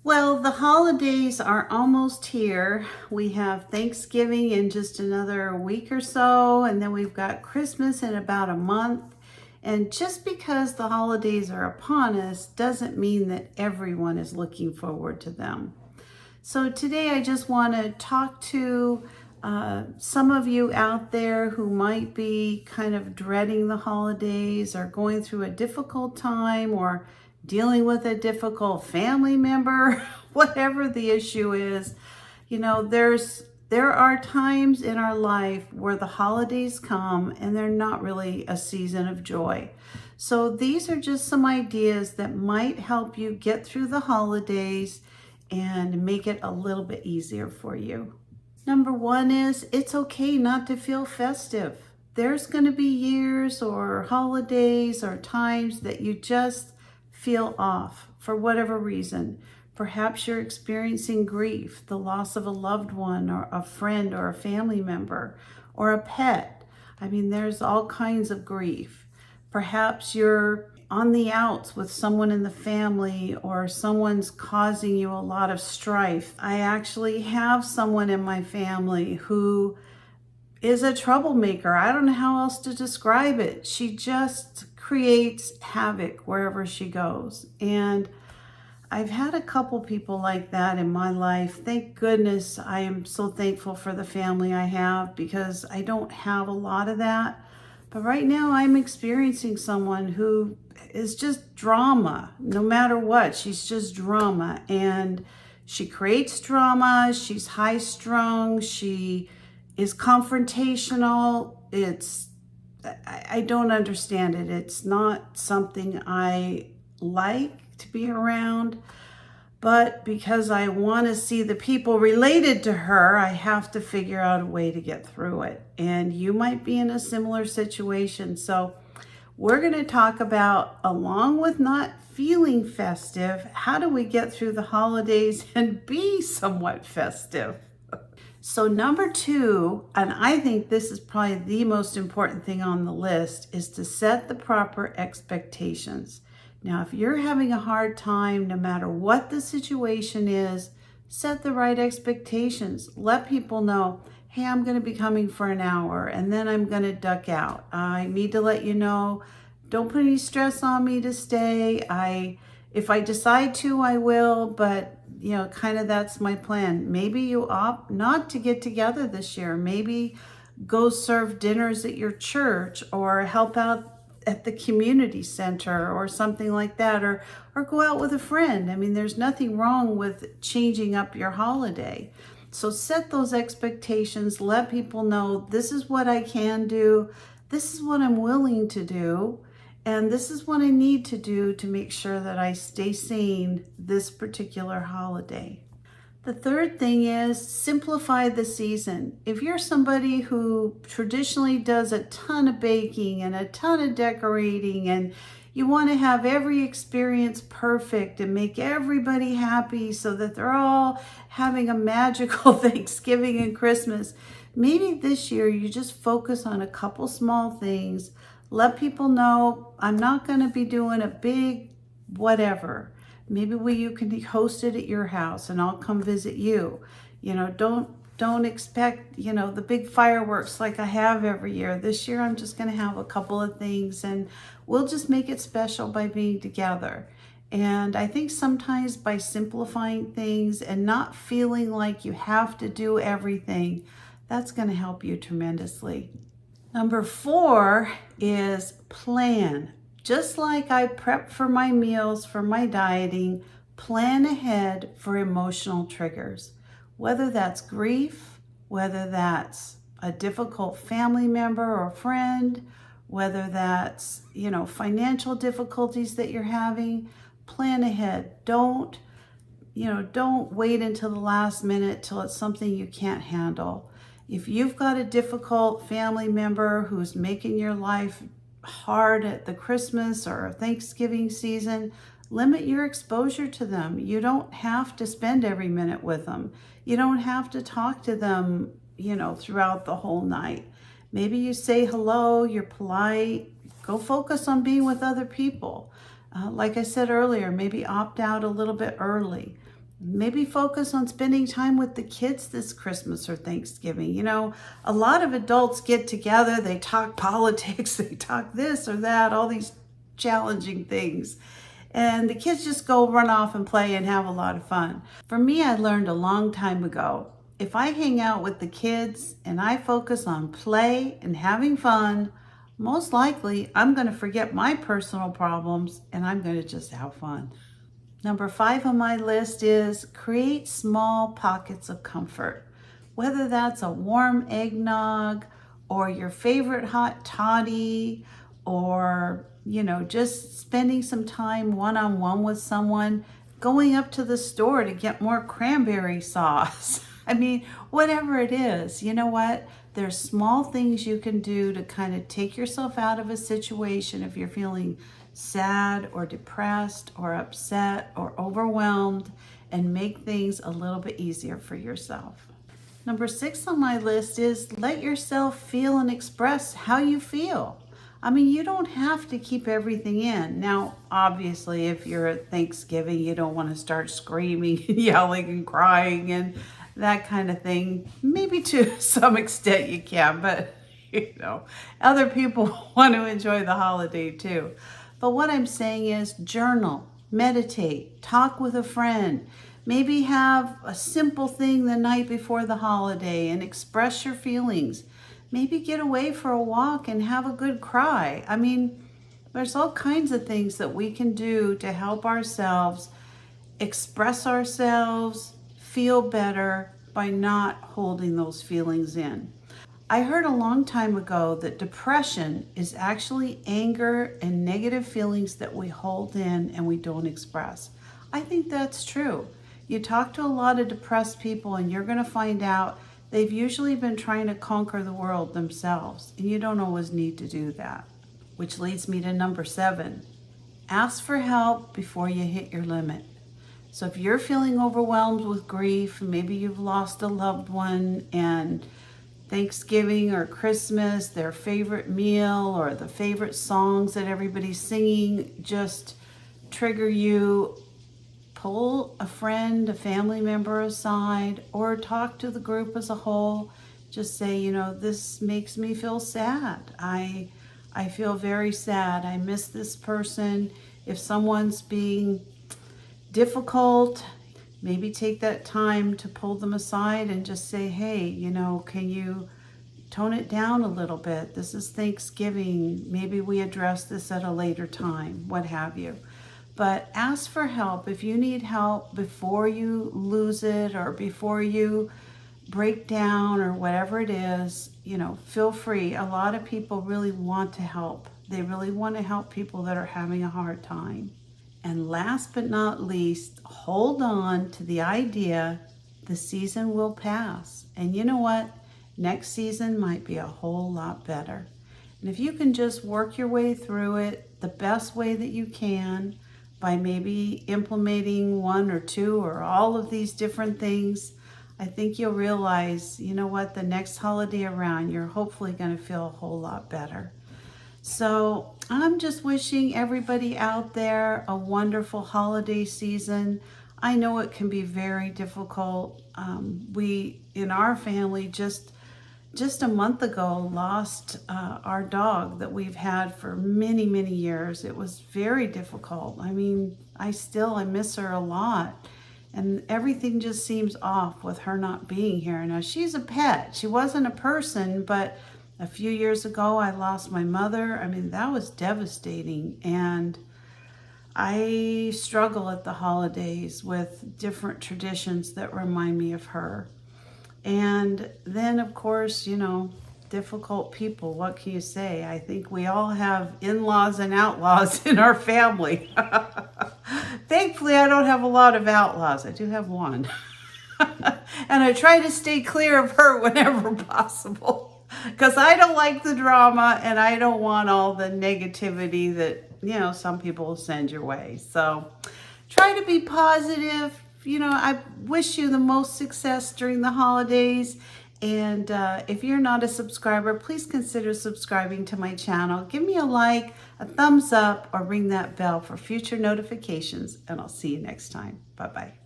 Well, the holidays are almost here. We have Thanksgiving in just another week or so, and then we've got Christmas in about a month. And just because the holidays are upon us doesn't mean that everyone is looking forward to them. So today I just want to talk to some of you out there who might be kind of dreading the holidays or going through a difficult time or dealing with a difficult family member, whatever the issue is. There are times in our life where the holidays come and they're not really a season of joy. So these are just some ideas that might help you get through the holidays and make it a little bit easier for you. Number one is it's okay not to feel festive. There's going to be years or holidays or times that you just feel off for whatever reason. Perhaps you're experiencing grief, the loss of a loved one or a friend or a family member or a pet. I mean, there's all kinds of grief. Perhaps you're on the outs with someone in the family or someone's causing you a lot of strife. I actually have someone in my family who is a troublemaker. I don't know how else to describe it. She just creates havoc wherever she goes. And I've had a couple people like that in my life. Thank goodness. I am so thankful for the family I have because I don't have a lot of that. But right now I'm experiencing someone who is just drama. No matter what, she's just drama. And she creates drama. She's high strung. She is confrontational. I don't understand it. It's not something I like to be around. But because I want to see the people related to her, I have to figure out a way to get through it. And you might be in a similar situation. So we're going to talk about, along with not feeling festive, how do we get through the holidays and be somewhat festive? So number two, and I think this is probably the most important thing on the list, is to set the proper expectations. Now, if you're having a hard time, no matter what the situation is, set the right expectations. Let people know, hey, I'm going to be coming for an hour and then I'm going to duck out. I need to let you know, don't put any stress on me to stay. If I decide to, I will, but kind of that's my plan. Maybe you opt not to get together this year. Maybe go serve dinners at your church or help out at the community center or something like that, or go out with a friend. I mean, there's nothing wrong with changing up your holiday. So set those expectations. Let people know this is what I can do. This is what I'm willing to do. And this is what I need to do to make sure that I stay sane this particular holiday. The third thing is simplify the season. If you're somebody who traditionally does a ton of baking and a ton of decorating and you want to have every experience perfect and make everybody happy so that they're all having a magical Thanksgiving and Christmas, maybe this year you just focus on a couple small things. Let people know I'm not going to be doing a big whatever. Maybe you can host it at your house and I'll come visit you. Don't expect, the big fireworks like I have every year. This year I'm just going to have a couple of things and we'll just make it special by being together. And I think sometimes by simplifying things and not feeling like you have to do everything, that's going to help you tremendously. Number 4 is plan. Just like I prep for my meals, for my dieting, plan ahead for emotional triggers. Whether that's grief, whether that's a difficult family member or friend, whether that's, financial difficulties that you're having, plan ahead. Don't wait until the last minute till it's something you can't handle. If you've got a difficult family member who's making your life hard at the Christmas or Thanksgiving season, limit your exposure to them. You don't have to spend every minute with them. You don't have to talk to them, throughout the whole night. Maybe you say hello, you're polite, go focus on being with other people. Like I said earlier, maybe opt out a little bit early. Maybe focus on spending time with the kids this Christmas or Thanksgiving. You know, a lot of adults get together, they talk politics, they talk this or that, all these challenging things. And the kids just go run off and play and have a lot of fun. For me, I learned a long time ago, if I hang out with the kids and I focus on play and having fun, most likely I'm going to forget my personal problems and I'm going to just have fun. Number 5 on my list is create small pockets of comfort. Whether that's a warm eggnog or your favorite hot toddy or, just spending some time one-on-one with someone, going up to the store to get more cranberry sauce. I mean, whatever it is, you know what? There's small things you can do to kind of take yourself out of a situation if you're feeling sad or depressed or upset or overwhelmed, and make things a little bit easier for yourself. Number 6 on my list is let yourself feel and express how you feel. I mean, you don't have to keep everything in. Now, obviously, if you're at Thanksgiving, you don't want to start screaming and yelling and crying and that kind of thing. Maybe to some extent you can, but other people want to enjoy the holiday too. But what I'm saying is journal, meditate, talk with a friend, maybe have a simple thing the night before the holiday and express your feelings. Maybe get away for a walk and have a good cry. I mean, there's all kinds of things that we can do to help ourselves express ourselves, feel better by not holding those feelings in. I heard a long time ago that depression is actually anger and negative feelings that we hold in and we don't express. I think that's true. You talk to a lot of depressed people and you're going to find out they've usually been trying to conquer the world themselves, and you don't always need to do that. Which leads me to number 7. Ask for help before you hit your limit. So if you're feeling overwhelmed with grief, maybe you've lost a loved one and Thanksgiving or Christmas, their favorite meal or the favorite songs that everybody's singing just trigger you, pull a friend, a family member aside, or talk to the group as a whole. Just say, this makes me feel sad. I feel very sad. I miss this person. If someone's being difficult, maybe take that time to pull them aside and just say, hey, can you tone it down a little bit? This is Thanksgiving. Maybe we address this at a later time, what have you. But ask for help. If you need help before you lose it or before you break down or whatever it is, feel free. A lot of people really want to help. They really want to help people that are having a hard time. And last but not least, hold on to the idea the season will pass. And you know what? Next season might be a whole lot better. And if you can just work your way through it the best way that you can by maybe implementing 1 or 2 or all of these different things, I think you'll realize, the next holiday around, you're hopefully going to feel a whole lot better. So I'm just wishing everybody out there a wonderful holiday season. I know it can be very difficult. We, in our family, just a month ago, lost our dog that we've had for many, many years. It was very difficult. I mean, I miss her a lot. And everything just seems off with her not being here. Now, she's a pet. She wasn't a person, but a few years ago, I lost my mother. I mean, that was devastating. And I struggle at the holidays with different traditions that remind me of her. And then, of course, difficult people. What can you say? I think we all have in-laws and outlaws in our family. Thankfully, I don't have a lot of outlaws. I do have one. And I try to stay clear of her whenever possible. Because I don't like the drama and I don't want all the negativity that, some people send your way. So try to be positive. I wish you the most success during the holidays. And if you're not a subscriber, please consider subscribing to my channel. Give me a like, a thumbs up, or ring that bell for future notifications. And I'll see you next time. Bye-bye.